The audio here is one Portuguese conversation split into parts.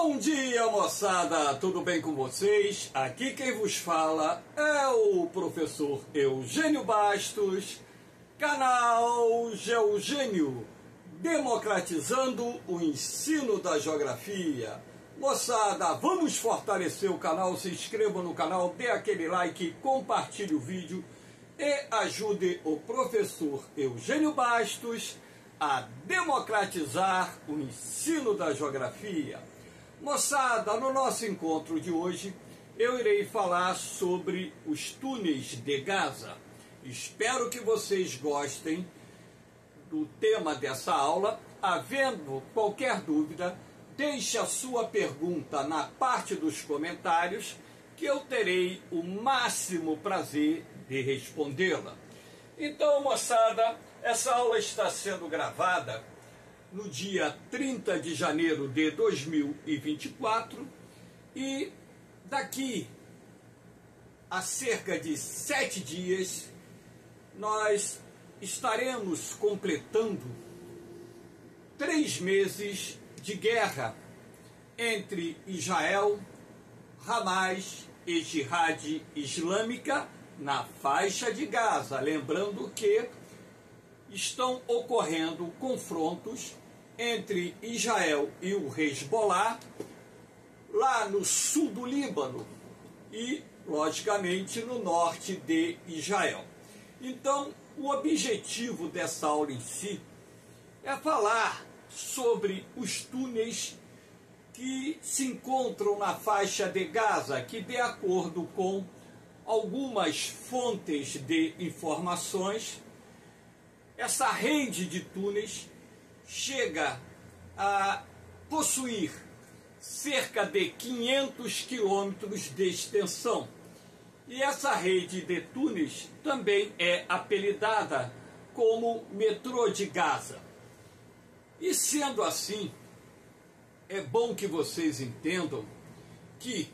Bom dia, moçada! Tudo bem com vocês? Aqui quem vos fala é o professor Eugênio Bastos, canal Geogênio, democratizando o ensino da geografia. Moçada, vamos fortalecer o canal, se inscreva no canal, dê aquele like, compartilhe o vídeo e ajude o professor Eugênio Bastos a democratizar o ensino da geografia. Moçada, no nosso encontro de hoje, eu irei falar sobre os túneis de Gaza. Espero que vocês gostem do tema dessa aula. Havendo qualquer dúvida, deixe a sua pergunta na parte dos comentários, que eu terei o máximo prazer de respondê-la. Então, moçada, essa aula está sendo gravada no dia 30 de janeiro de 2024 e daqui a cerca de 7 dias nós estaremos completando 3 meses de guerra entre Israel, Hamas e Jihad Islâmica na faixa de Gaza. Lembrando que estão ocorrendo confrontos entre Israel e o Hezbollah lá no sul do Líbano e, logicamente, no norte de Israel. Então, o objetivo dessa aula em si é falar sobre os túneis que se encontram na faixa de Gaza, que, de acordo com algumas fontes de informações, essa rede de túneis chega a possuir cerca de 500 quilômetros de extensão. E essa rede de túneis também é apelidada como metrô de Gaza. E sendo assim, é bom que vocês entendam que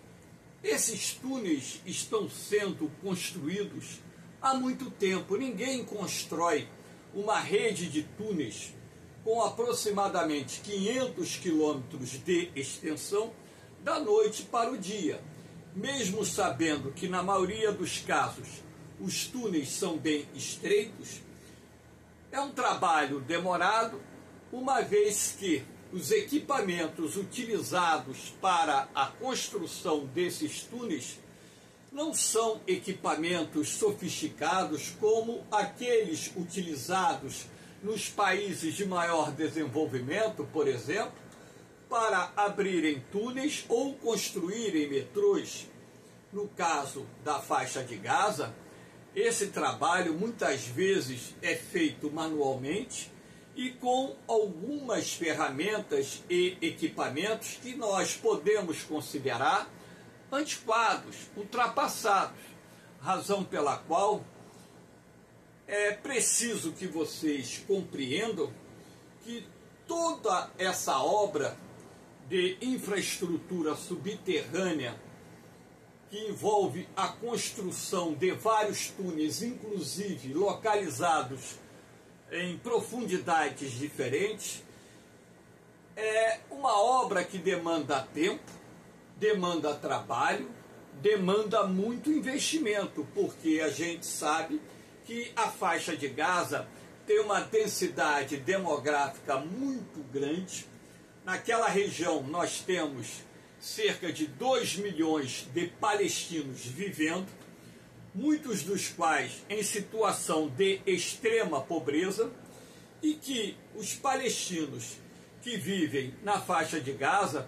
esses túneis estão sendo construídos há muito tempo. Ninguém constrói uma rede de túneis com aproximadamente 500 quilômetros de extensão da noite para o dia, mesmo sabendo que na maioria dos casos os túneis são bem estreitos. É um trabalho demorado, uma vez que os equipamentos utilizados para a construção desses túneis não são equipamentos sofisticados como aqueles utilizados nos países de maior desenvolvimento, por exemplo, para abrirem túneis ou construírem metrôs. No caso da faixa de Gaza, esse trabalho muitas vezes é feito manualmente e com algumas ferramentas e equipamentos que nós podemos considerar antiquados, ultrapassados, razão pela qual é preciso que vocês compreendam que toda essa obra de infraestrutura subterrânea, que envolve a construção de vários túneis, inclusive localizados em profundidades diferentes, é uma obra que demanda tempo, demanda trabalho, demanda muito investimento, porque a gente sabe que a faixa de Gaza tem uma densidade demográfica muito grande. Naquela região nós temos cerca de 2 milhões de palestinos vivendo, muitos dos quais em situação de extrema pobreza, e que os palestinos que vivem na faixa de Gaza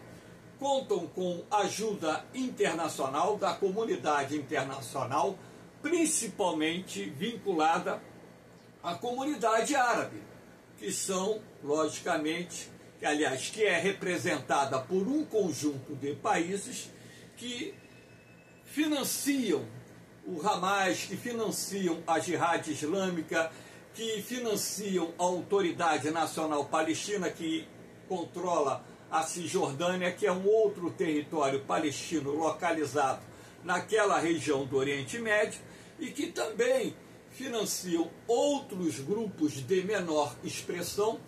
contam com ajuda internacional, da comunidade internacional, principalmente vinculada à comunidade árabe, que são, logicamente, que é representada por um conjunto de países que financiam o Hamas, que financiam a Jihad Islâmica, que financiam a Autoridade Nacional Palestina, que controla a Cisjordânia, que é um outro território palestino localizado naquela região do Oriente Médio, e que também financiam outros grupos de menor expressão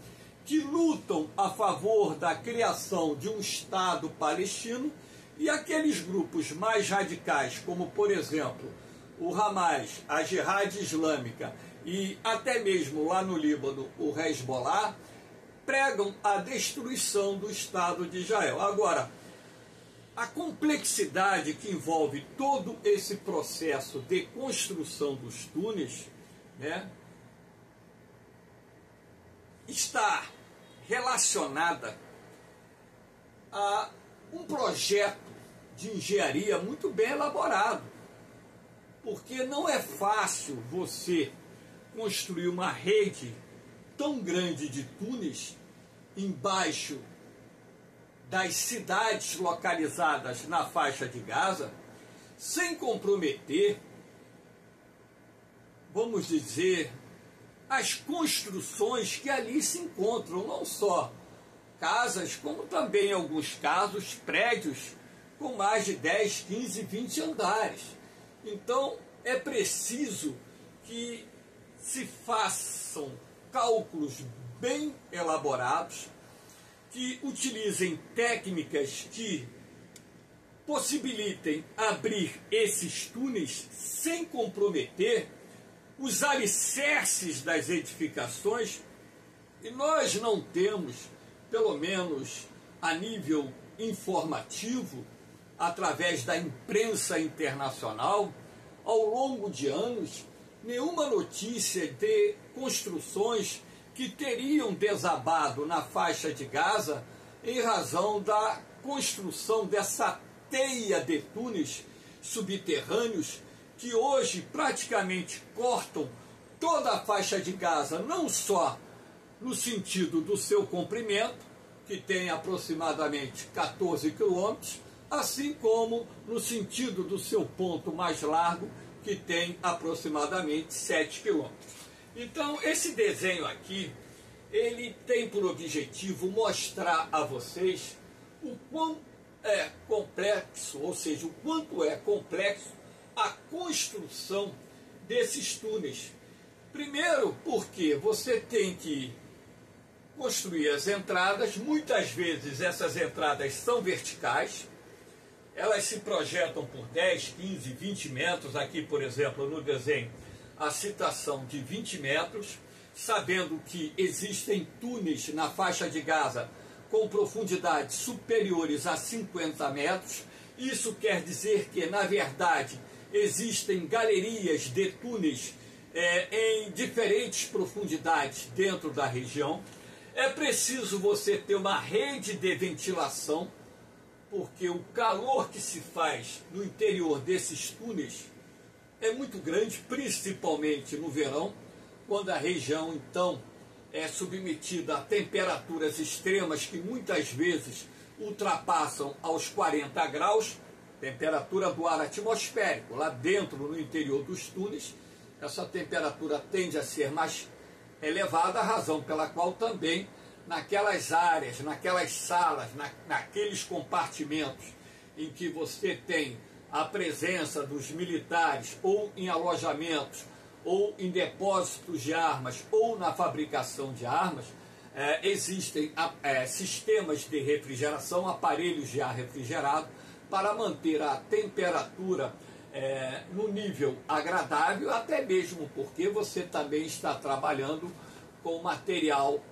que lutam a favor da criação de um Estado palestino, e aqueles grupos mais radicais, como, por exemplo, o Hamas, a Jihad Islâmica e até mesmo lá no Líbano, o Hezbollah, pregam a destruição do Estado de Israel. Agora, a complexidade que envolve todo esse processo de construção dos túneis, né, está relacionada a um projeto de engenharia muito bem elaborado, porque não é fácil você construir uma rede tão grande de túneis embaixo das cidades localizadas na faixa de Gaza, sem comprometer, vamos dizer, as construções que ali se encontram, não só casas, como também, em alguns casos, prédios com mais de 10, 15, 20 andares. Então, é preciso que se façam cálculos bem elaborados, que utilizem técnicas que possibilitem abrir esses túneis sem comprometer os alicerces das edificações, e nós não temos, pelo menos a nível informativo, através da imprensa internacional, ao longo de anos, nenhuma notícia de construções que teriam desabado na faixa de Gaza em razão da construção dessa teia de túneis subterrâneos que hoje praticamente cortam toda a faixa de Gaza, não só no sentido do seu comprimento, que tem aproximadamente 14 quilômetros, assim como no sentido do seu ponto mais largo, que tem aproximadamente 7 quilômetros. Então, esse desenho aqui, ele tem por objetivo mostrar a vocês o quão é complexo, ou seja, o quanto é complexo a construção desses túneis. Primeiro, porque você tem que construir as entradas, muitas vezes essas entradas são verticais, elas se projetam por 10, 15, 20 metros, aqui, por exemplo, no desenho, a citação de 20 metros, sabendo que existem túneis na faixa de Gaza com profundidades superiores a 50 metros. Isso quer dizer que, na verdade, existem galerias de túneis em diferentes profundidades dentro da região. É preciso você ter uma rede de ventilação, porque o calor que se faz no interior desses túneis é muito grande, principalmente no verão, quando a região, então, é submetida a temperaturas extremas que muitas vezes ultrapassam aos 40 graus, temperatura do ar atmosférico. Lá dentro, no interior dos túneis, essa temperatura tende a ser mais elevada, a razão pela qual também naquelas áreas, naquelas salas, naqueles compartimentos em que você tem a presença dos militares, ou em alojamentos, ou em depósitos de armas, ou na fabricação de armas, existem sistemas de refrigeração, aparelhos de ar refrigerado, para manter a temperatura no nível agradável, até mesmo porque você também está trabalhando com material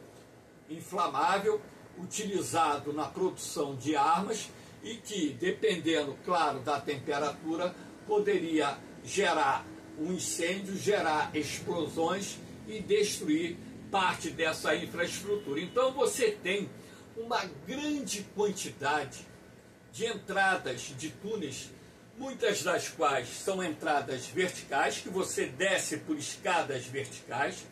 inflamável utilizado na produção de armas e que, dependendo, claro, da temperatura, poderia gerar um incêndio, gerar explosões e destruir parte dessa infraestrutura. Então você tem uma grande quantidade de entradas de túneis, muitas das quais são entradas verticais, que você desce por escadas verticais.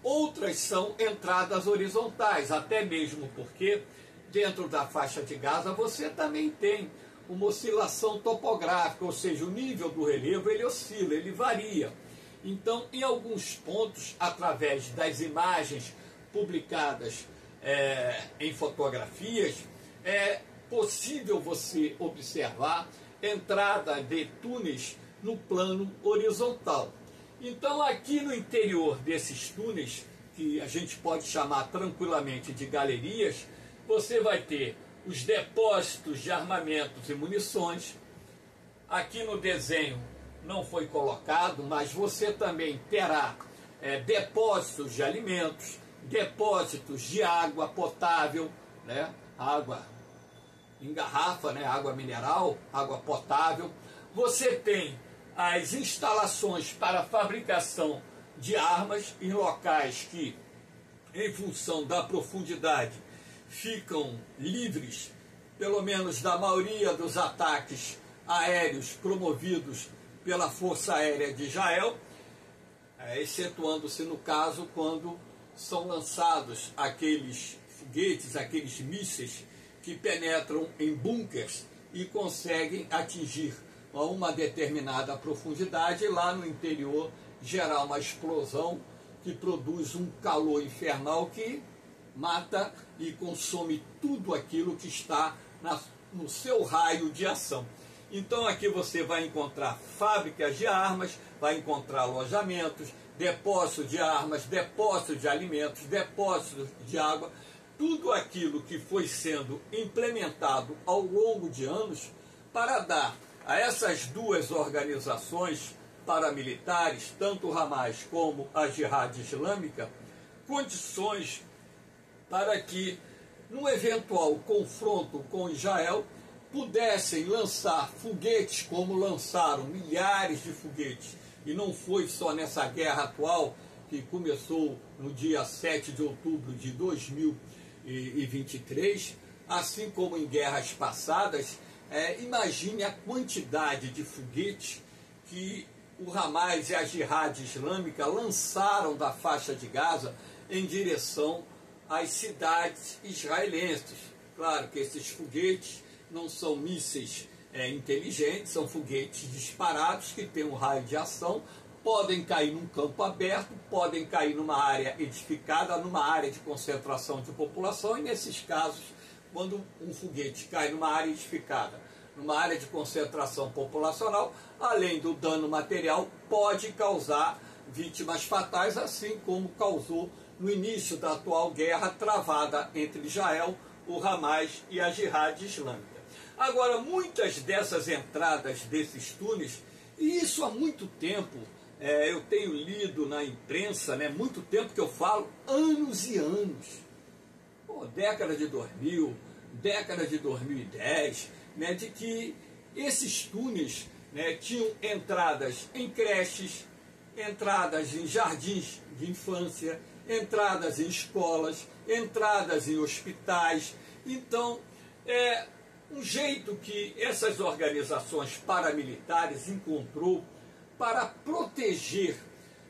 Outras são entradas horizontais, até mesmo porque dentro da faixa de Gaza você também tem uma oscilação topográfica, ou seja, o nível do relevo ele oscila, ele varia. Então, em alguns pontos, através das imagens publicadas em fotografias, é possível você observar entrada de túneis no plano horizontal. Então, aqui no interior desses túneis, que a gente pode chamar tranquilamente de galerias, você vai ter os depósitos de armamentos e munições. Aqui no desenho não foi colocado, mas você também terá depósitos de alimentos, depósitos de água potável, né? Água em garrafa, né? Água mineral, água potável. Você tem as instalações para a fabricação de armas em locais que, em função da profundidade, ficam livres, pelo menos da maioria dos ataques aéreos promovidos pela Força Aérea de Israel, excetuando-se no caso quando são lançados aqueles foguetes, aqueles mísseis que penetram em bunkers e conseguem atingir a uma determinada profundidade e lá no interior gerar uma explosão que produz um calor infernal que mata e consome tudo aquilo que está no seu raio de ação. Então aqui você vai encontrar fábricas de armas, vai encontrar alojamentos, depósitos de armas, depósitos de alimentos, depósitos de água, tudo aquilo que foi sendo implementado ao longo de anos para dar a essas duas organizações paramilitares, tanto o Hamas como a Jihad Islâmica, condições para que, num eventual confronto com Israel, pudessem lançar foguetes como lançaram milhares de foguetes. E não foi só nessa guerra atual, que começou no dia 7 de outubro de 2023, assim como em guerras passadas. Imagine a quantidade de foguetes que o Hamas e a Jihad Islâmica lançaram da faixa de Gaza em direção às cidades israelenses. Claro que esses foguetes não são mísseis inteligentes, são foguetes disparados que têm um raio de ação, podem cair num campo aberto, podem cair numa área edificada, numa área de concentração de população, e nesses casos, quando um foguete cai numa área edificada, numa área de concentração populacional, além do dano material, pode causar vítimas fatais, assim como causou no início da atual guerra travada entre Israel, o Hamas e a Jihad Islâmica. Agora, muitas dessas entradas desses túneis, e isso há muito tempo, eu tenho lido na imprensa, né, muito tempo que eu falo, anos e anos, década de 2000, década de 2010, né, de que esses túneis, né, tinham entradas em creches, entradas em jardins de infância, entradas em escolas, entradas em hospitais. Então, um jeito que essas organizações paramilitares encontrou para proteger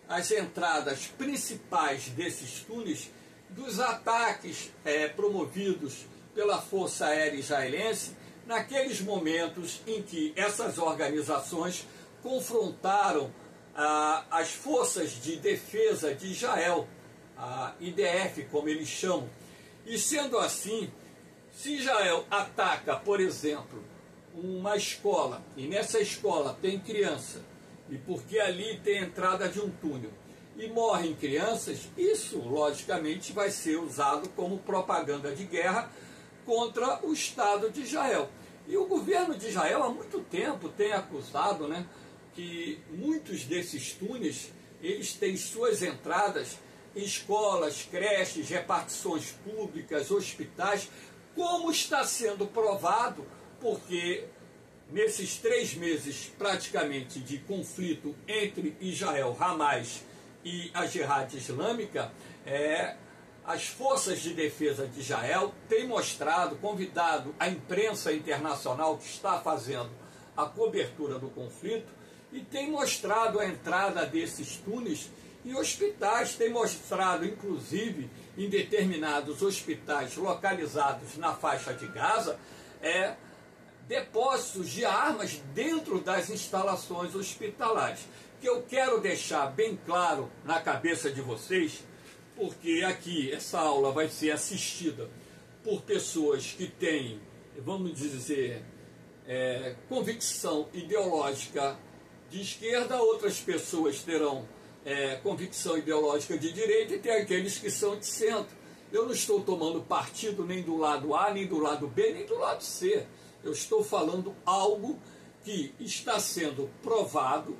as entradas principais desses túneis dos ataques promovidos pela Força Aérea Israelense naqueles momentos em que essas organizações confrontaram as forças de defesa de Israel, a IDF, como eles chamam. E sendo assim, se Israel ataca, por exemplo, uma escola, e nessa escola tem criança, e porque ali tem entrada de um túnel, e morrem crianças, isso logicamente vai ser usado como propaganda de guerra contra o Estado de Israel. E o governo de Israel há muito tempo tem acusado, né, que muitos desses túneis, eles têm suas entradas em escolas, creches, repartições públicas, hospitais, como está sendo provado, porque nesses 3 meses praticamente de conflito entre Israel, Hamas e a Jihad Islâmica, as forças de defesa de Israel têm mostrado, convidado a imprensa internacional que está fazendo a cobertura do conflito, e tem mostrado a entrada desses túneis em hospitais, tem mostrado inclusive em determinados hospitais localizados na faixa de Gaza, depósitos de armas dentro das instalações hospitalares. Que eu quero deixar bem claro na cabeça de vocês, porque aqui essa aula vai ser assistida por pessoas que têm, vamos dizer, convicção ideológica de esquerda, outras pessoas terão convicção ideológica de direita e tem aqueles que são de centro. Eu não estou tomando partido nem do lado A, nem do lado B, nem do lado C. Eu estou falando algo que está sendo provado,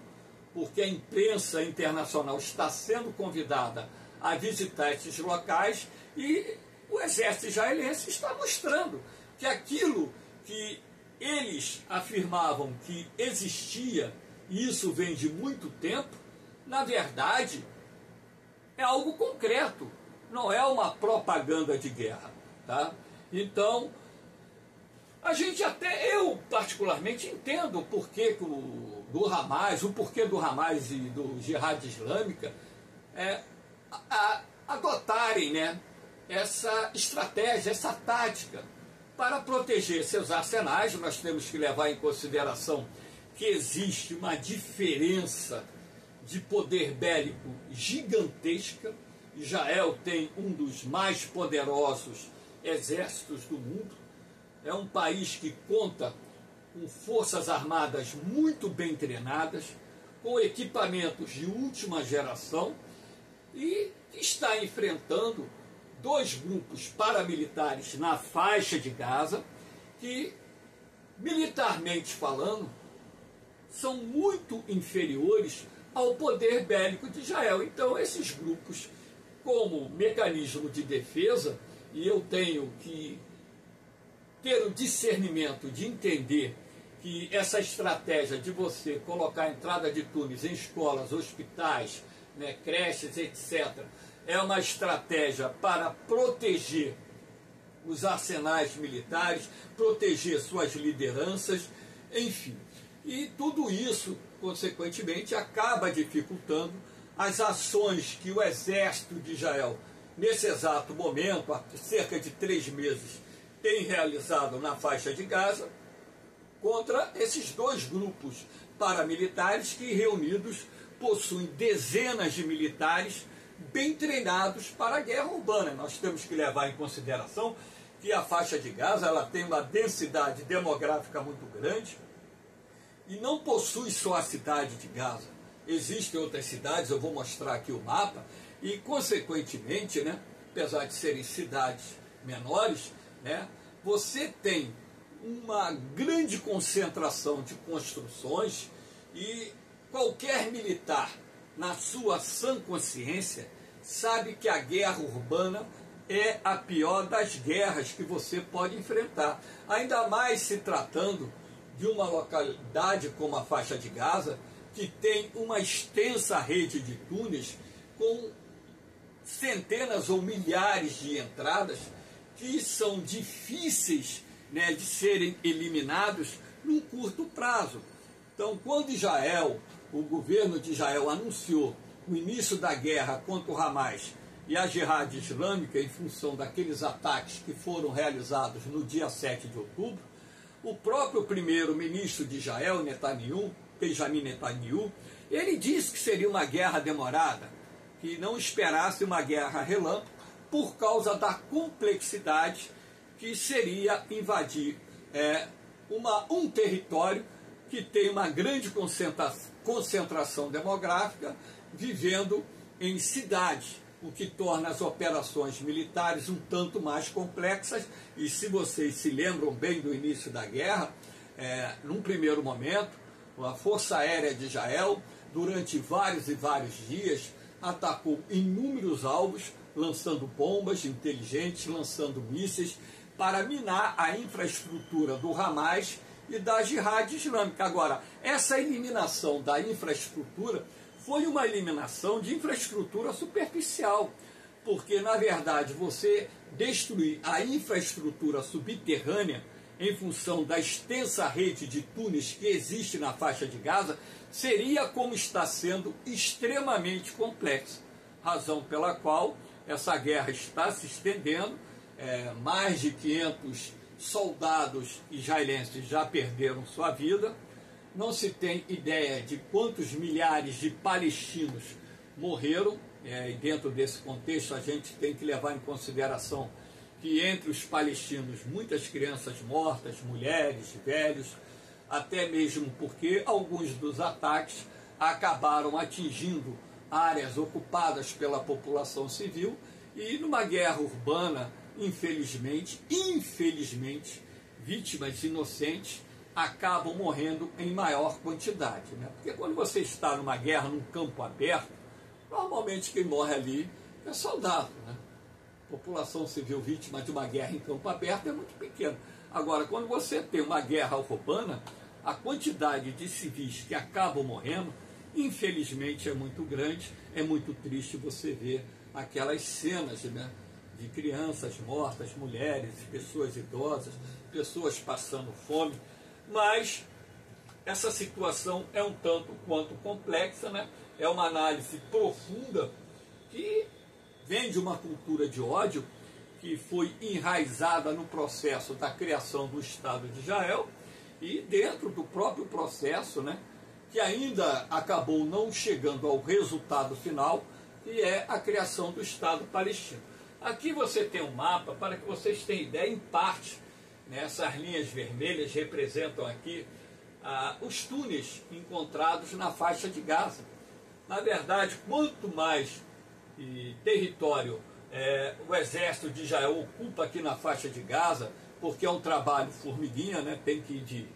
porque a imprensa internacional está sendo convidada a visitar esses locais e o exército israelense está mostrando que aquilo que eles afirmavam que existia, e isso vem de muito tempo, na verdade, é algo concreto, não é uma propaganda de guerra. Tá? Então, eu particularmente entendo o porquê do Hamas, e do Jihad Islâmica adotarem, né, essa estratégia, essa tática para proteger seus arsenais. Nós temos que levar em consideração que existe uma diferença de poder bélico gigantesca. Israel tem um dos mais poderosos exércitos do mundo. É um país que conta com forças armadas muito bem treinadas, com equipamentos de última geração, e está enfrentando dois grupos paramilitares na faixa de Gaza que, militarmente falando, são muito inferiores ao poder bélico de Israel. Então, esses grupos, como mecanismo de defesa, e eu tenho que ter o discernimento de entender que essa estratégia de você colocar a entrada de túneis em escolas, hospitais, né, creches, etc., é uma estratégia para proteger os arsenais militares, proteger suas lideranças, enfim. E tudo isso, consequentemente, acaba dificultando as ações que o exército de Israel, nesse exato momento, há cerca de 3 meses, tem realizado na faixa de Gaza, contra esses dois grupos paramilitares que, reunidos, possuem dezenas de militares bem treinados para a guerra urbana. Nós temos que levar em consideração que a faixa de Gaza ela tem uma densidade demográfica muito grande e não possui só a cidade de Gaza. Existem outras cidades, eu vou mostrar aqui o mapa, e, consequentemente, né, apesar de serem cidades menores, né, você tem uma grande concentração de construções e qualquer militar, na sua sã consciência, sabe que a guerra urbana é a pior das guerras que você pode enfrentar. Ainda mais se tratando de uma localidade como a faixa de Gaza, que tem uma extensa rede de túneis com centenas ou milhares de entradas que são difíceis, né, de serem eliminados num curto prazo. Então, quando o governo de Israel anunciou o início da guerra contra o Hamas e a Jihad Islâmica, em função daqueles ataques que foram realizados no dia 7 de outubro, o próprio primeiro-ministro de Israel, Benjamin Netanyahu, ele disse que seria uma guerra demorada, que não esperasse uma guerra relâmpago, por causa da complexidade que seria invadir um território que tem uma grande concentração demográfica, vivendo em cidades, o que torna as operações militares um tanto mais complexas. E se vocês se lembram bem do início da guerra, num primeiro momento, a Força Aérea de Israel, durante vários e vários dias, atacou inúmeros alvos, lançando bombas inteligentes, lançando mísseis, para minar a infraestrutura do Hamas e da Jihad Islâmica. Agora, essa eliminação da infraestrutura foi uma eliminação de infraestrutura superficial, porque, na verdade, você destruir a infraestrutura subterrânea em função da extensa rede de túneis que existe na faixa de Gaza, seria, como está sendo, extremamente complexo. Razão pela qual essa guerra está se estendendo. Mais de 500 soldados israelenses já perderam sua vida. Não se tem ideia de quantos milhares de palestinos morreram. E dentro desse contexto, a gente tem que levar em consideração que entre os palestinos, muitas crianças mortas, mulheres, velhos, até mesmo porque alguns dos ataques acabaram atingindo áreas ocupadas pela população civil, e numa guerra urbana, infelizmente, vítimas inocentes acabam morrendo em maior quantidade, né? Porque quando você está numa guerra, num campo aberto, normalmente quem morre ali é soldado, né? População civil vítima de uma guerra em campo aberto é muito pequena. Agora, quando você tem uma guerra urbana, a quantidade de civis que acabam morrendo, infelizmente, é muito grande. É muito triste você ver aquelas cenas, né, de crianças mortas, mulheres, pessoas idosas, pessoas passando fome. Mas essa situação é um tanto quanto complexa, né? É uma análise profunda que vem de uma cultura de ódio que foi enraizada no processo da criação do Estado de Israel e dentro do próprio processo, né, que ainda acabou não chegando ao resultado final, que é a criação do Estado palestino. Aqui você tem um mapa para que vocês tenham ideia, em parte, né, essas linhas vermelhas representam aqui os túneis encontrados na faixa de Gaza. Na verdade, quanto mais território o exército de Israel ocupa aqui na faixa de Gaza, porque é um trabalho formiguinha, né? Tem que ir de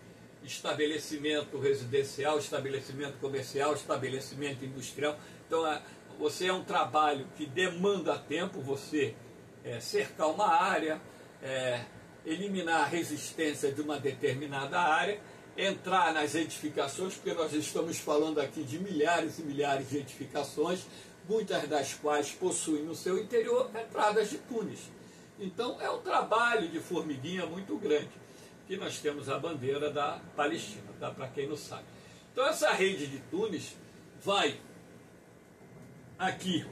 estabelecimento residencial, estabelecimento comercial, estabelecimento industrial. Então, você é um trabalho que demanda tempo, você cercar uma área, eliminar a resistência de uma determinada área, entrar nas edificações, porque nós estamos falando aqui de milhares e milhares de edificações, muitas das quais possuem no seu interior entradas de túneis. Então é um trabalho de formiguinha muito grande. Aqui nós temos a bandeira da Palestina, tá? Para quem não sabe. Então essa rede de túneis vai aqui,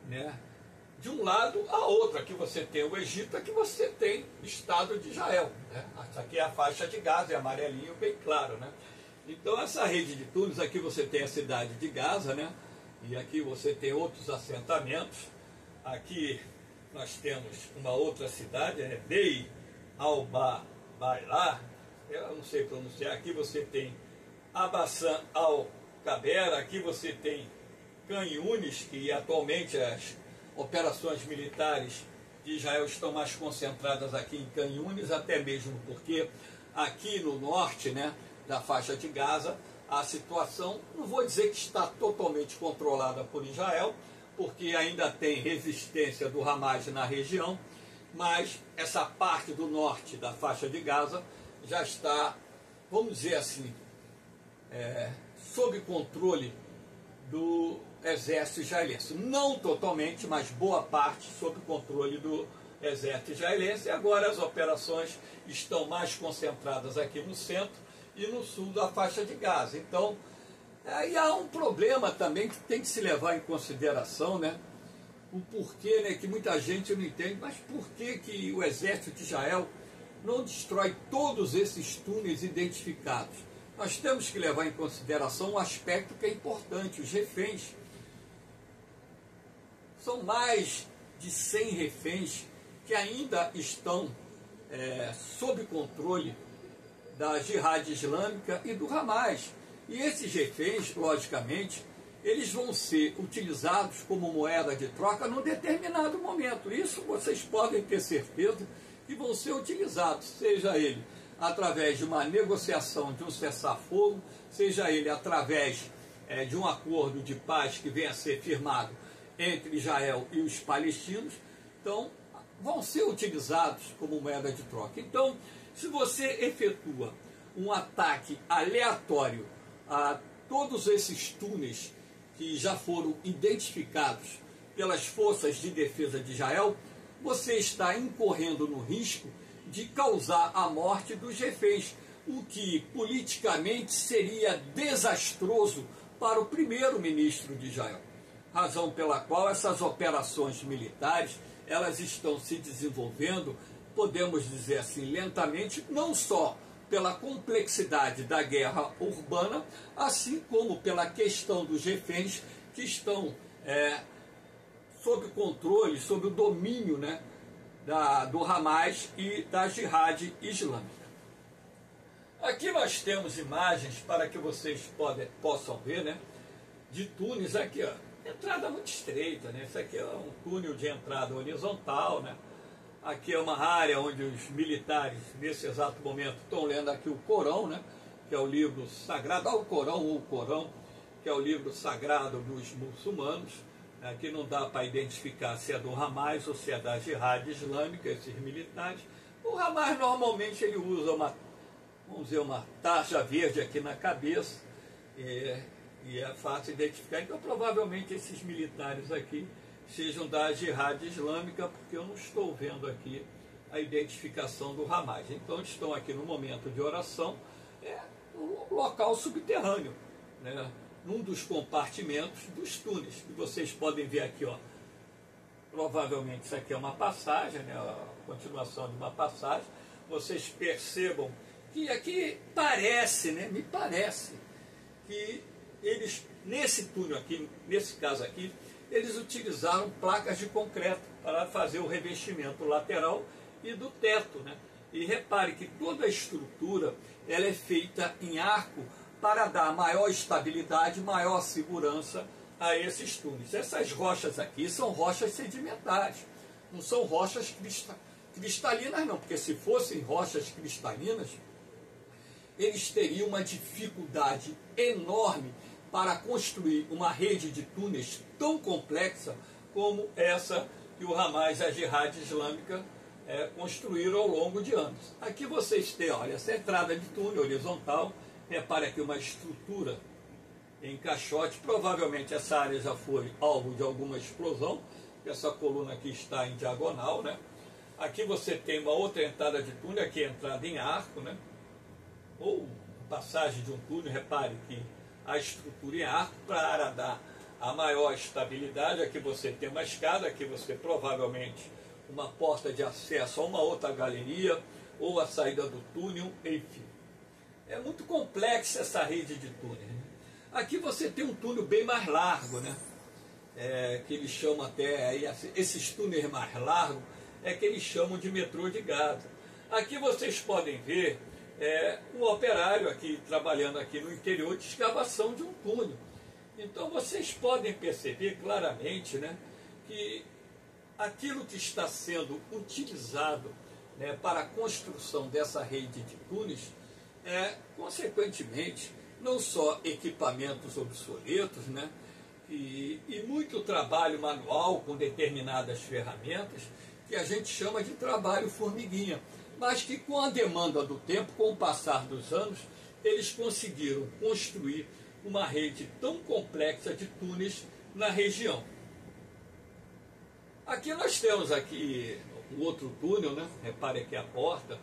né, de um lado a outro. Aqui você tem o Egito, aqui você tem o Estado de Israel, né? Essa aqui é a faixa de Gaza, é amarelinho bem claro, né? Então essa rede de túneis, aqui você tem a cidade de Gaza, né? E aqui você tem outros assentamentos. Aqui nós temos uma outra cidade, Bei al-Bailá, eu não sei pronunciar. Aqui você tem Abassan al-Kabera, aqui você tem Khan Yunis, que atualmente as operações militares de Israel estão mais concentradas aqui em Khan Yunis, até mesmo porque aqui no norte, né, da faixa de Gaza, a situação, não vou dizer que está totalmente controlada por Israel, porque ainda tem resistência do Hamas na região, mas essa parte do norte da faixa de Gaza já está, vamos dizer assim, sob controle do exército israelense. Não totalmente, mas boa parte sob controle do exército israelense. E agora as operações estão mais concentradas aqui no centro e no sul da faixa de Gaza. Então, aí há um problema também que tem que se levar em consideração, né? O porquê, né, que muita gente não entende, mas por que o exército de Israel não destrói todos esses túneis identificados? Nós temos que levar em consideração um aspecto que é importante: os reféns. São mais de 100 reféns que ainda estão sob controle da Jihad Islâmica e do Hamas. E esses reféns, logicamente, eles vão ser utilizados como moeda de troca num determinado momento. Isso vocês podem ter certeza que vão ser utilizados, seja ele através de uma negociação de um cessar-fogo, seja ele através de um acordo de paz que venha a ser firmado entre Israel e os palestinos. Então, vão ser utilizados como moeda de troca. Então, se você efetua um ataque aleatório a todos esses túneis que já foram identificados pelas forças de defesa de Israel, você está incorrendo no risco de causar a morte dos reféns, o que politicamente seria desastroso para o primeiro-ministro de Israel. Razão pela qual essas operações militares, elas estão se desenvolvendo, podemos dizer assim, lentamente, não só pela complexidade da guerra urbana, assim como pela questão dos reféns que estão sob controle, sob o domínio, né, do Hamas e da Jihad Islâmica. Aqui nós temos imagens para que vocês possam ver, né, de túneis aqui, ó. entrada muito estreita, né? Isso aqui é um túnel de entrada horizontal, né? Aqui é uma área onde os militares, nesse exato momento, estão lendo aqui o Corão, né? Que é o livro sagrado, o Corão ou o Corão, que é o livro sagrado dos muçulmanos. Aqui não dá para identificar se é do Hamas ou se é da Jihad Islâmica, esses militares. O Hamas normalmente ele usa vamos dizer, uma taxa verde aqui na cabeça, e é fácil identificar. Então provavelmente esses militares aqui sejam da Jihad Islâmica, porque eu não estou vendo aqui a identificação do Hamas. Então estão aqui no momento de oração, um local subterrâneo, né? Num dos compartimentos dos túneis, que vocês podem ver aqui, ó. Provavelmente isso aqui é uma passagem, né? A continuação de uma passagem. Vocês percebam que aqui parece, né? Me parece que eles, nesse túnel aqui, nesse caso aqui, eles utilizaram placas de concreto para fazer o revestimento lateral e do teto, né? E repare que toda a estrutura ela é feita em arco para dar maior estabilidade, maior segurança a esses túneis. Essas rochas aqui são rochas sedimentares, não são rochas cristalinas não, porque se fossem rochas cristalinas, eles teriam uma dificuldade enorme para construir uma rede de túneis tão complexa como essa que o Hamas e a Jihad Islâmica construíram ao longo de anos. Aqui vocês têm, olha, essa entrada de túnel horizontal. Repare aqui uma estrutura em caixote. Provavelmente essa área já foi alvo de alguma explosão. Essa coluna aqui está em diagonal, né? Aqui você tem uma outra entrada de túnel, aqui é entrada em arco, né? Ou passagem de um túnel. Repare que a estrutura em arco para dar a maior estabilidade. Aqui você tem uma escada, aqui você provavelmente uma porta de acesso a uma outra galeria ou a saída do túnel, enfim. É muito complexa essa rede de túneis. Aqui você tem um túnel bem mais largo, né? Que eles chamam até, esses túneis mais largos, que eles chamam de metrô de Gaza. Aqui vocês podem ver um operário aqui trabalhando aqui no interior de escavação de um túnel. Então vocês podem perceber claramente, né, que aquilo que está sendo utilizado, né, para a construção dessa rede de túneis consequentemente, não só equipamentos obsoletos, né, e muito trabalho manual com determinadas ferramentas, que a gente chama de trabalho formiguinha, mas que com a demanda do tempo, com o passar dos anos, eles conseguiram construir uma rede tão complexa de túneis na região. Aqui nós temos aqui um outro túnel, né? Repare aqui a porta,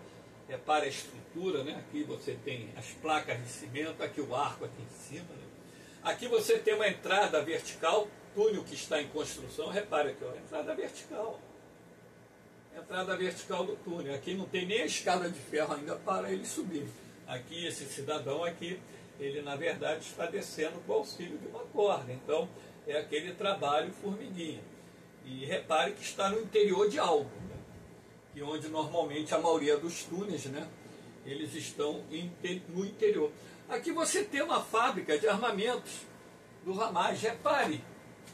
repare a estrutura, né? Aqui você tem as placas de cimento, aqui o arco aqui em cima, né? Aqui você tem uma entrada vertical, túnel que está em construção, repare aqui, ó, entrada vertical. Entrada vertical do túnel. Aqui não tem nem a escada de ferro ainda para ele subir. Aqui esse cidadão aqui, ele na verdade está descendo com o auxílio de uma corda. Então é aquele trabalho formiguinha. E repare que está no interior de algo, né? E onde normalmente a maioria dos túneis, né, eles estão no interior. Aqui você tem uma fábrica de armamentos do Hamas. Repare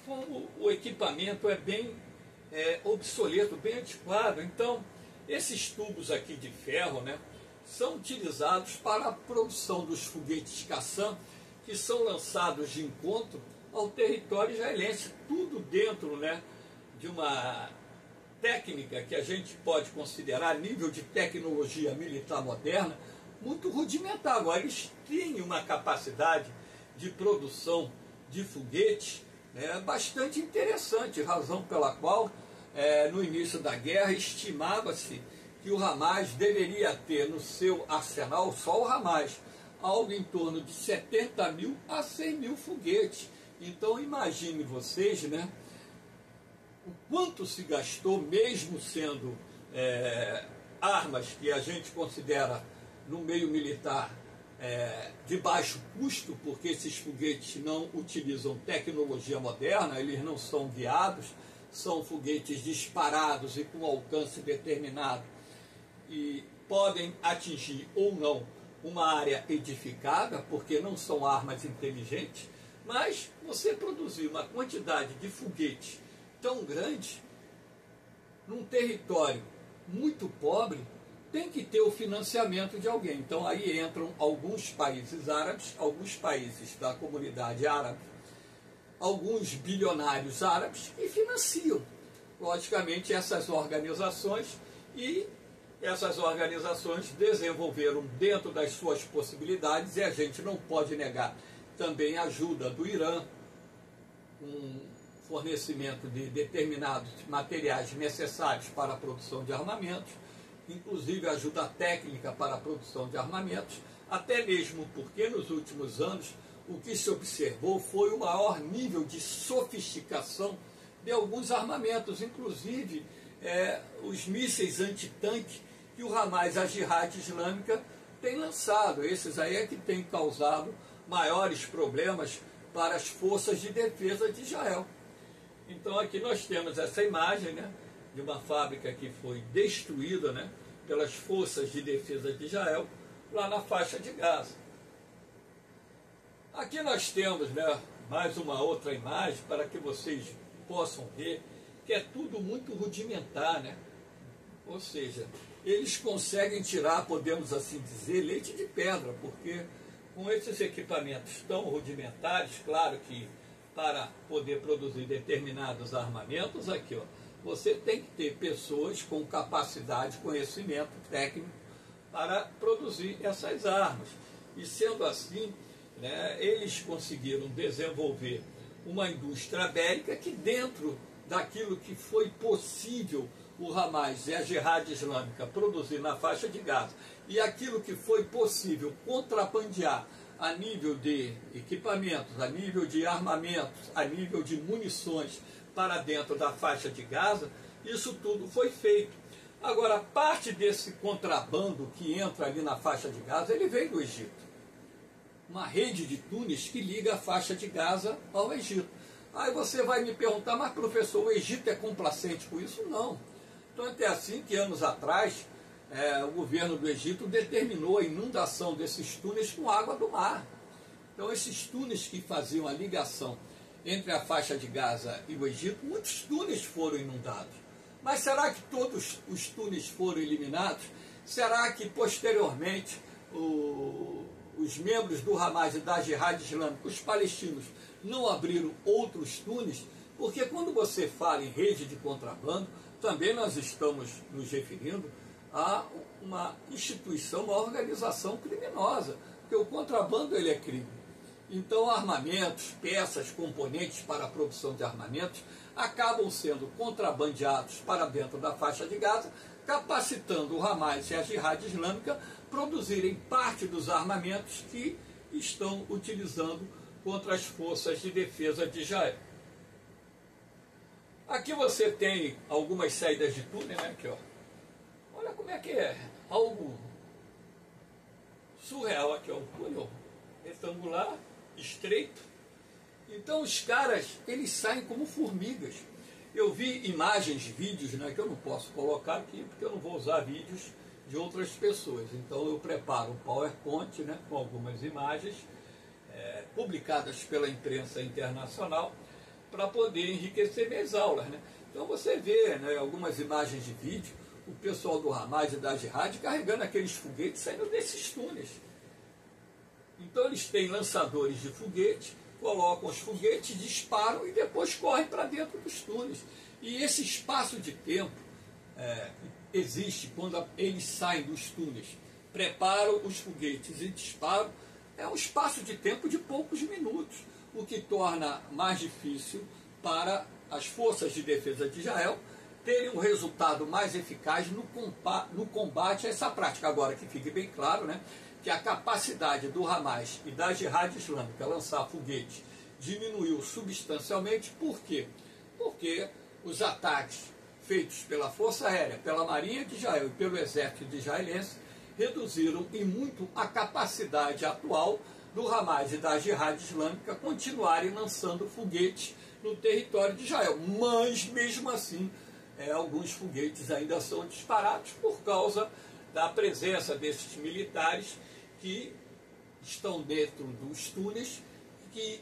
como o equipamento é bem obsoleto, bem antiquado. Então, esses tubos aqui de ferro, né, são utilizados para a produção dos foguetes Qassam, que são lançados de encontro ao território israelense. Tudo dentro, né, de uma técnica que a gente pode considerar nível de tecnologia militar moderna muito rudimentar. Agora, eles têm uma capacidade de produção de foguetes bastante interessante, razão pela qual no início da guerra estimava-se que o Hamas deveria ter no seu arsenal, só o Hamas, algo em torno de 70 mil a 100 mil foguetes. Então imagine vocês, né, o quanto se gastou, mesmo sendo armas que a gente considera no meio militar de baixo custo, porque esses foguetes não utilizam tecnologia moderna, eles não são guiados, são foguetes disparados e com alcance determinado e podem atingir ou não uma área edificada, porque não são armas inteligentes, Mas você produzir uma quantidade de foguete tão grande, num território muito pobre, tem que ter o financiamento de alguém. Então aí entram alguns países árabes, alguns países da comunidade árabe, alguns bilionários árabes que financiam, logicamente, essas organizações, e essas organizações desenvolveram dentro das suas possibilidades, e a gente não pode negar também a ajuda do Irã, um fornecimento de determinados materiais necessários para a produção de armamentos, inclusive ajuda técnica para a produção de armamentos, até mesmo porque nos últimos anos o que se observou foi o maior nível de sofisticação de alguns armamentos, inclusive os mísseis antitanque que o Hamas, a Jihad Islâmica, tem lançado. Esses aí é que tem causado maiores problemas para as forças de defesa de Israel. Então aqui nós temos essa imagem, né, de uma fábrica que foi destruída, né, pelas forças de defesa de Israel, lá na faixa de Gaza. Aqui nós temos, né, mais uma outra imagem para que vocês possam ver que é tudo muito rudimentar, né? Ou seja, eles conseguem tirar, podemos assim dizer, leite de pedra, porque com esses equipamentos tão rudimentares, claro que para poder produzir determinados armamentos, aqui, ó, você tem que ter pessoas com capacidade, conhecimento técnico para produzir essas armas. E sendo assim, né, eles conseguiram desenvolver uma indústria bélica que, dentro daquilo que foi possível o Hamas e a Jihad Islâmica produzir na faixa de Gaza, e aquilo que foi possível contrabandear a nível de equipamentos, a nível de armamentos, a nível de munições para dentro da faixa de Gaza, isso tudo foi feito. Agora, parte desse contrabando que entra ali na faixa de Gaza, ele vem do Egito. Uma rede de túneis que liga a faixa de Gaza ao Egito. Aí você vai me perguntar, mas professor, o Egito é complacente com isso? Não. Então é assim que anos atrás o governo do Egito determinou a inundação desses túneis com água do mar. Então esses túneis que faziam a ligação entre a faixa de Gaza e o Egito, muitos túneis foram inundados. Mas será que todos os túneis foram eliminados? Será que posteriormente os membros do Hamas e da Jihad Islâmica, os palestinos, não abriram outros túneis? Porque quando você fala em rede de contrabando, também nós estamos nos referindo a uma instituição, uma organização criminosa, porque o contrabando ele é crime. Então armamentos, peças, componentes para a produção de armamentos acabam sendo contrabandeados para dentro da faixa de Gaza, capacitando o Hamas e a Jihad Islâmica produzirem parte dos armamentos que estão utilizando contra as forças de defesa de Israel. Aqui você tem algumas saídas de túnel, né? Aqui, ó. Olha como é que é, algo surreal aqui, ó, um túnel retangular, estreito. Então os caras, eles saem como formigas. Eu vi imagens, vídeos, né, que eu não posso colocar aqui, porque eu não vou usar vídeos de outras pessoas. Então eu preparo um PowerPoint, né, com algumas imagens publicadas pela imprensa internacional para poder enriquecer minhas aulas, né. Então você vê, né, algumas imagens de vídeo, o pessoal do Hamas e da Jihad carregando aqueles foguetes saindo desses túneis. Então eles têm lançadores de foguete, colocam os foguetes, disparam e depois correm para dentro dos túneis. E esse espaço de tempo existe quando eles saem dos túneis, preparam os foguetes e disparam, é um espaço de tempo de poucos minutos, o que torna mais difícil para as forças de defesa de Israel terem um resultado mais eficaz no combate a essa prática. Agora, que fique bem claro, né, que a capacidade do Hamas e da Jihad Islâmica lançar foguetes diminuiu substancialmente. Por quê? Porque os ataques feitos pela Força Aérea, pela Marinha de Israel e pelo Exército israelense reduziram em muito a capacidade atual do Hamas e da Jihad Islâmica continuarem lançando foguetes no território de Israel. Mas, mesmo assim, alguns foguetes ainda são disparados por causa da presença desses militares que estão dentro dos túneis, que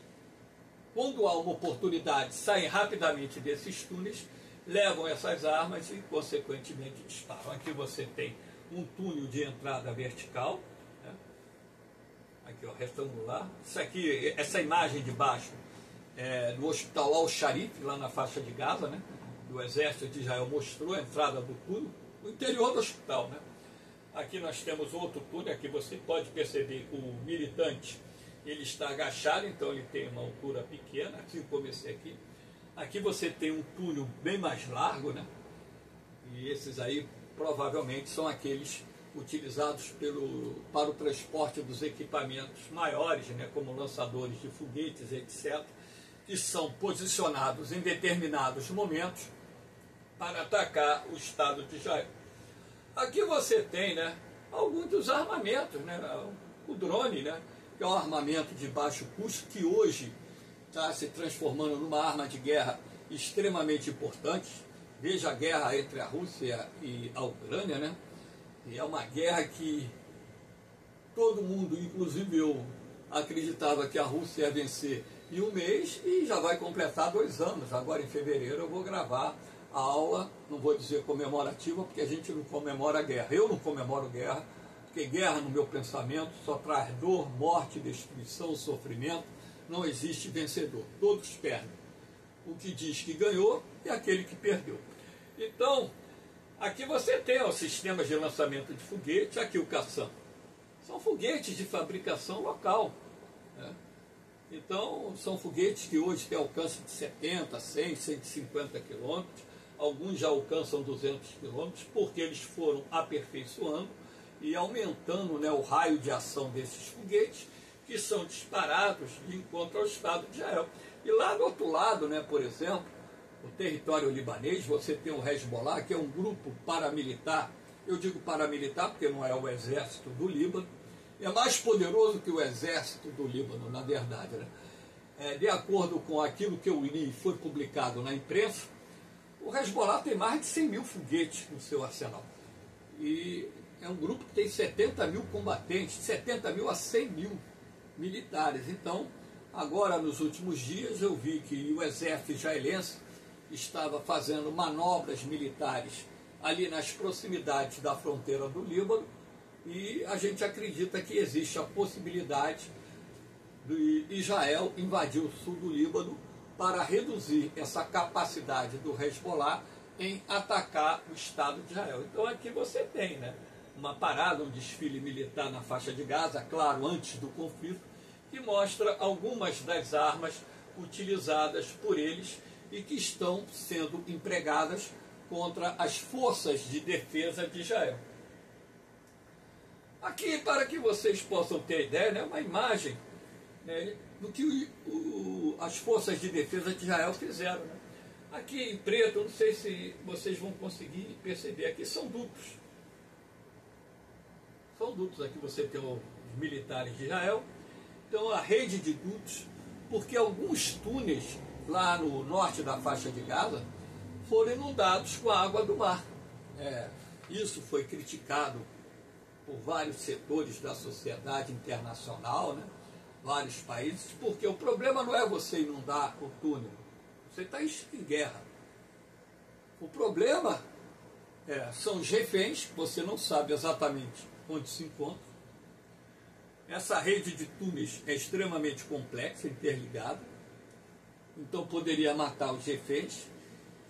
quando há uma oportunidade, saem rapidamente desses túneis, levam essas armas e, consequentemente, disparam. Aqui você tem um túnel de entrada vertical, né? Aqui, ó, retangular. Isso aqui, essa imagem de baixo é do Hospital Al-Sharif, lá na faixa de Gaza, né? O exército de Israel mostrou a entrada do túnel, no interior do hospital, né? Aqui nós temos outro túnel, aqui você pode perceber o militante, ele está agachado, então ele tem uma altura pequena, assim como esse aqui. Aqui você tem um túnel bem mais largo, né? E esses aí provavelmente são aqueles utilizados para o transporte dos equipamentos maiores, né? Como lançadores de foguetes, etc., que são posicionados em determinados momentos para atacar o Estado de Israel. Aqui você tem, né, alguns dos armamentos, né, o drone, né, que é um armamento de baixo custo, que hoje está se transformando numa arma de guerra extremamente importante. Veja a guerra entre a Rússia e a Ucrânia, né? E é uma guerra que todo mundo, inclusive eu, acreditava que a Rússia ia vencer em um mês e já vai completar 2 anos. Agora em fevereiro eu vou gravar a aula, não vou dizer comemorativa, porque a gente não comemora a guerra. Eu não comemoro guerra, porque guerra, no meu pensamento, só traz dor, morte, destruição, sofrimento. Não existe vencedor, todos perdem. O que diz que ganhou é aquele que perdeu. Então, aqui você tem os sistemas de lançamento de foguete, aqui o Qassam. São foguetes de fabricação local, né? Então, são foguetes que hoje têm alcance de 70, 100, 150 quilômetros. Alguns já alcançam 200 quilômetros, porque eles foram aperfeiçoando e aumentando, né, o raio de ação desses foguetes, que são disparados de encontro ao Estado de Israel. E lá do outro lado, né, por exemplo, o território libanês, você tem o Hezbollah, que é um grupo paramilitar. Eu digo paramilitar porque não é o exército do Líbano. É mais poderoso que o exército do Líbano, na verdade, né? De acordo com aquilo que eu li e foi publicado na imprensa, o Hezbollah tem mais de 100 mil foguetes no seu arsenal. E é um grupo que tem 70 mil combatentes, 70 mil a 100 mil militares. Então, agora, nos últimos dias, eu vi que o exército israelense estava fazendo manobras militares ali nas proximidades da fronteira do Líbano, e a gente acredita que existe a possibilidade de Israel invadir o sul do Líbano para reduzir essa capacidade do Hezbollah em atacar o Estado de Israel. Então aqui você tem, né, uma parada, um desfile militar na faixa de Gaza, claro, antes do conflito, que mostra algumas das armas utilizadas por eles e que estão sendo empregadas contra as forças de defesa de Israel. Aqui, para que vocês possam ter ideia, né, uma imagem, né, do que as forças de defesa de Israel fizeram. Né? Aqui em preto, eu não sei se vocês vão conseguir perceber, aqui são dutos. São dutos, aqui você tem os militares de Israel. Então a rede de dutos, porque alguns túneis lá no norte da faixa de Gaza foram inundados com a água do mar. Isso foi criticado por vários setores da sociedade internacional, né? Vários países, porque o problema não é você inundar o túnel, você está em guerra. O problema são os reféns, que você não sabe exatamente onde se encontram. Essa rede de túneis é extremamente complexa, interligada, então poderia matar os reféns.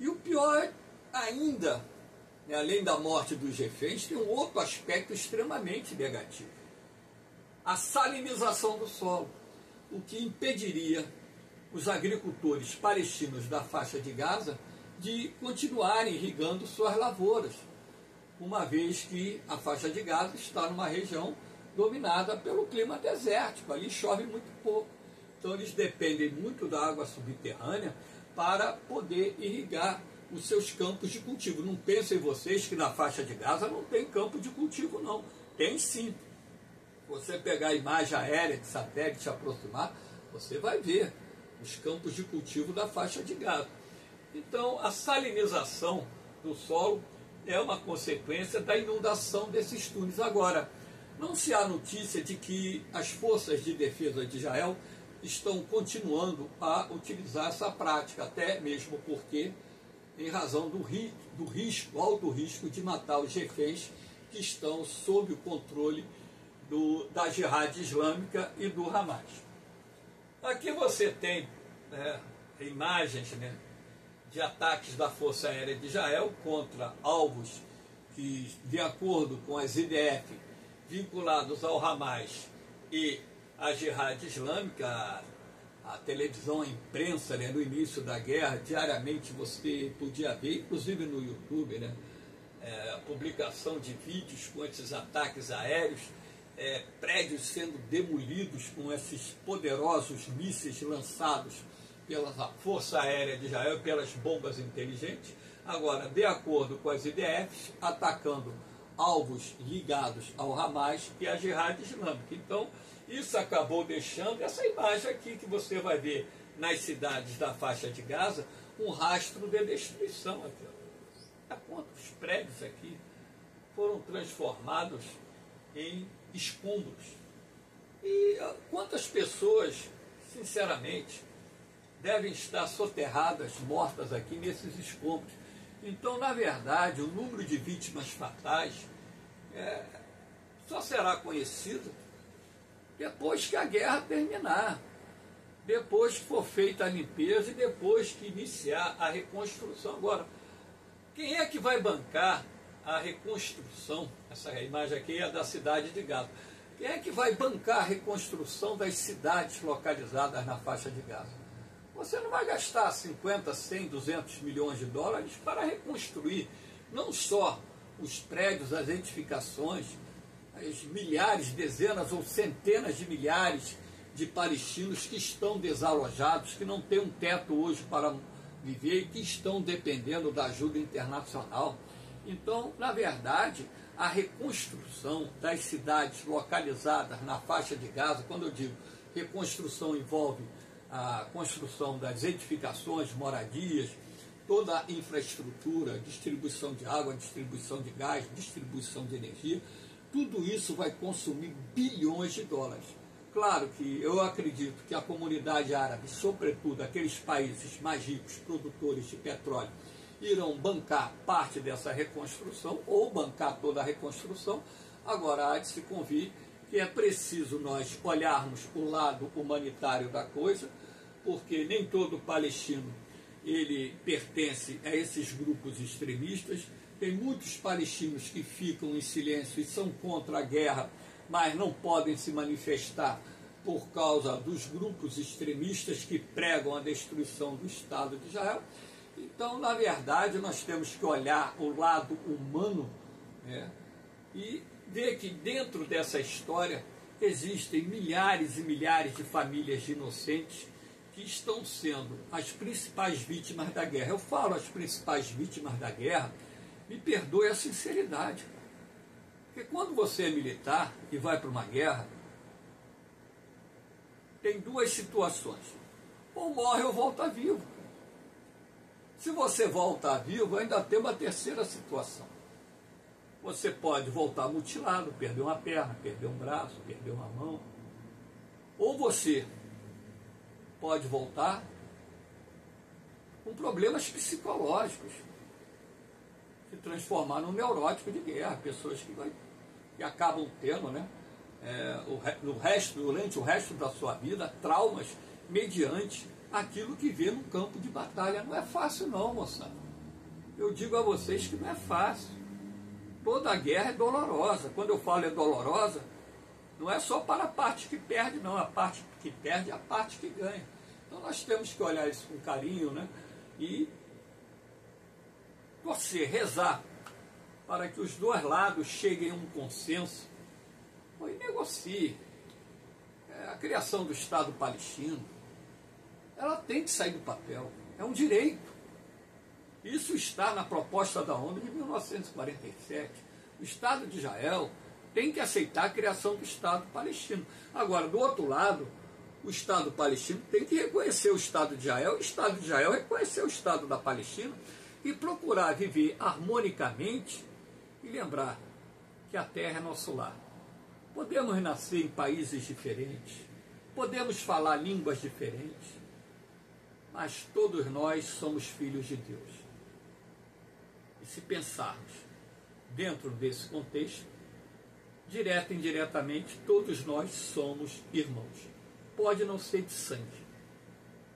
E o pior ainda, né, além da morte dos reféns, tem um outro aspecto extremamente negativo: a salinização do solo, o que impediria os agricultores palestinos da faixa de Gaza de continuarem irrigando suas lavouras, uma vez que a faixa de Gaza está numa região dominada pelo clima desértico, ali chove muito pouco. Então eles dependem muito da água subterrânea para poder irrigar os seus campos de cultivo. Não pensem vocês que na faixa de Gaza não tem campo de cultivo, não. Tem sim. Você pegar a imagem aérea de satélite e aproximar, você vai ver os campos de cultivo da faixa de Gaza. Então, a salinização do solo é uma consequência da inundação desses túneis. Agora, não se há notícia de que as forças de defesa de Israel estão continuando a utilizar essa prática, até mesmo porque, em razão do risco, alto risco de matar os reféns que estão sob o controle da Jihad Islâmica e do Hamas. Aqui você tem imagens, né, de ataques da Força Aérea de Israel contra alvos que, de acordo com as IDF, vinculados ao Hamas e à Jihad Islâmica. A televisão, a imprensa, né, no início da guerra, diariamente você podia ver, inclusive no YouTube, né, a publicação de vídeos com esses ataques aéreos, prédios sendo demolidos com esses poderosos mísseis lançados pela Força Aérea de Israel, pelas bombas inteligentes. Agora, de acordo com as IDFs, atacando alvos ligados ao Hamas e à Jihad Islâmica. Então, isso acabou deixando essa imagem aqui que você vai ver nas cidades da faixa de Gaza, um rastro de destruição aqui. Quantos prédios aqui foram transformados em escombros? E quantas pessoas, sinceramente, devem estar soterradas, mortas aqui nesses escombros? Então, na verdade, o número de vítimas fatais só será conhecido depois que a guerra terminar, depois que for feita a limpeza e depois que iniciar a reconstrução. Agora, quem é que vai bancar a reconstrução? Essa imagem aqui é da cidade de Gaza. Quem é que vai bancar a reconstrução das cidades localizadas na faixa de Gaza? Você não vai gastar 50, 100, 200 milhões de dólares para reconstruir não só os prédios, as edificações, as milhares, dezenas ou centenas de milhares de palestinos que estão desalojados, que não têm um teto hoje para viver e que estão dependendo da ajuda internacional. Então, na verdade, a reconstrução das cidades localizadas na faixa de Gaza, quando eu digo reconstrução, envolve a construção das edificações, moradias, toda a infraestrutura, distribuição de água, distribuição de gás, distribuição de energia, tudo isso vai consumir bilhões de dólares. Claro que eu acredito que a comunidade árabe, sobretudo aqueles países mais ricos, produtores de petróleo, irão bancar parte dessa reconstrução ou bancar toda a reconstrução. Agora, há de se convir que é preciso nós olharmos o lado humanitário da coisa, porque nem todo palestino ele pertence a esses grupos extremistas. Tem muitos palestinos que ficam em silêncio e são contra a guerra, mas não podem se manifestar por causa dos grupos extremistas que pregam a destruição do Estado de Israel. Então, na verdade, nós temos que olhar o lado humano, né, e ver que dentro dessa história existem milhares e milhares de famílias de inocentes que estão sendo as principais vítimas da guerra. Eu falo as principais vítimas da guerra, me perdoe a sinceridade, porque quando você é militar e vai para uma guerra, tem duas situações: ou morre ou volta vivo. Se você voltar vivo, ainda tem uma terceira situação. Você pode voltar mutilado, perder uma perna, perder um braço, perder uma mão. Ou você pode voltar com problemas psicológicos, se transformar num neurótico de guerra, pessoas que acabam tendo, né, durante o resto da sua vida, traumas mediante aquilo que vê no campo de batalha. Não é fácil não, moçada. Eu digo a vocês que não é fácil. Toda guerra é dolorosa. Quando eu falo é dolorosa, não é só para a parte que perde, não. A parte que perde é a parte que ganha. Então nós temos que olhar isso com carinho, né? E torcer, rezar, para que os dois lados cheguem a um consenso e negociem. A criação do Estado palestino, ela tem que sair do papel. É um direito. Isso está na proposta da ONU de 1947. O Estado de Israel tem que aceitar a criação do Estado palestino. Agora, do outro lado, o Estado palestino tem que reconhecer o Estado de Israel, o Estado de Israel reconhecer o Estado da Palestina e procurar viver harmonicamente e lembrar que a terra é nosso lar. Podemos nascer em países diferentes, Podemos falar línguas diferentes, mas todos nós somos filhos de Deus. E se pensarmos dentro desse contexto, direto e indiretamente, todos nós somos irmãos. Pode não ser de sangue,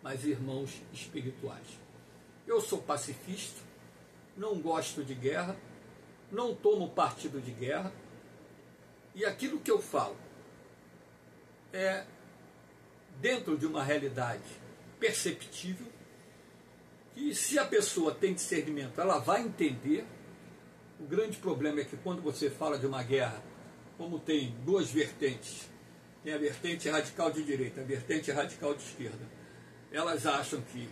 mas irmãos espirituais. Eu sou pacifista, não gosto de guerra, não tomo partido de guerra, e aquilo que eu falo é dentro de uma realidade perceptível, que se a pessoa tem discernimento, ela vai entender. O grande problema é que quando você fala de uma guerra, como tem duas vertentes, tem a vertente radical de direita, a vertente radical de esquerda, elas acham que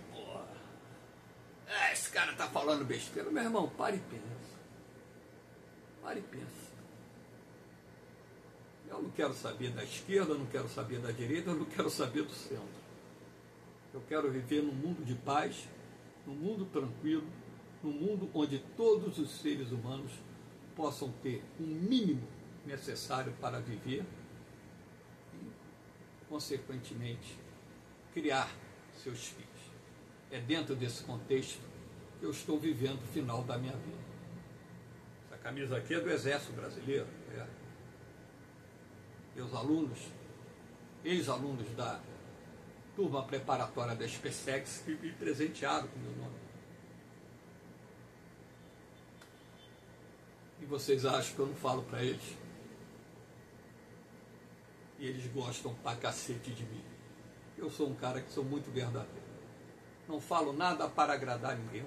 esse cara está falando besteira. Meu irmão, pare e pensa. Pare e pensa. Eu não quero saber da esquerda, eu não quero saber da direita, eu não quero saber do centro. Eu quero viver num mundo de paz, num mundo tranquilo, num mundo onde todos os seres humanos possam ter o mínimo necessário para viver e, consequentemente, criar seus filhos. É dentro desse contexto que eu estou vivendo o final da minha vida. Essa camisa aqui é do Exército Brasileiro. Meus alunos, ex-alunos da turma preparatória da SpaceX, que me presentearam com o meu nome. E vocês acham que eu não falo para eles? E eles gostam pra cacete de mim. Eu sou um cara que sou muito verdadeiro. Não falo nada para agradar ninguém.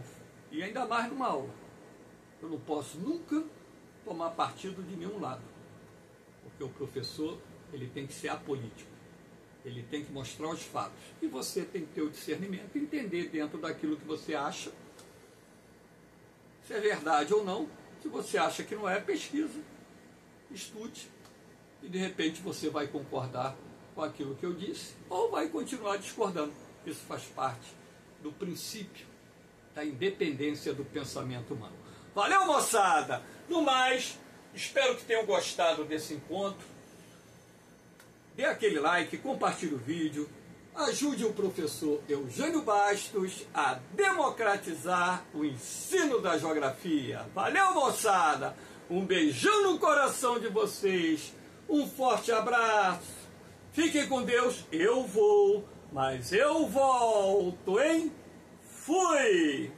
E ainda mais numa aula. Eu não posso nunca tomar partido de nenhum lado. Porque o professor, ele tem que ser apolítico. Ele tem que mostrar os fatos. E você tem que ter o discernimento, entender dentro daquilo que você acha, se é verdade ou não. Se você acha que não é, pesquisa, estude. E de repente você vai concordar com aquilo que eu disse, ou vai continuar discordando. Isso faz parte do princípio da independência do pensamento humano. Valeu, moçada! No mais, espero que tenham gostado desse encontro. Dê aquele like, compartilhe o vídeo, ajude o professor Eugênio Bastos a democratizar o ensino da geografia. Valeu, moçada! Um beijão no coração de vocês, um forte abraço, fiquem com Deus, eu vou, mas eu volto, hein? Fui!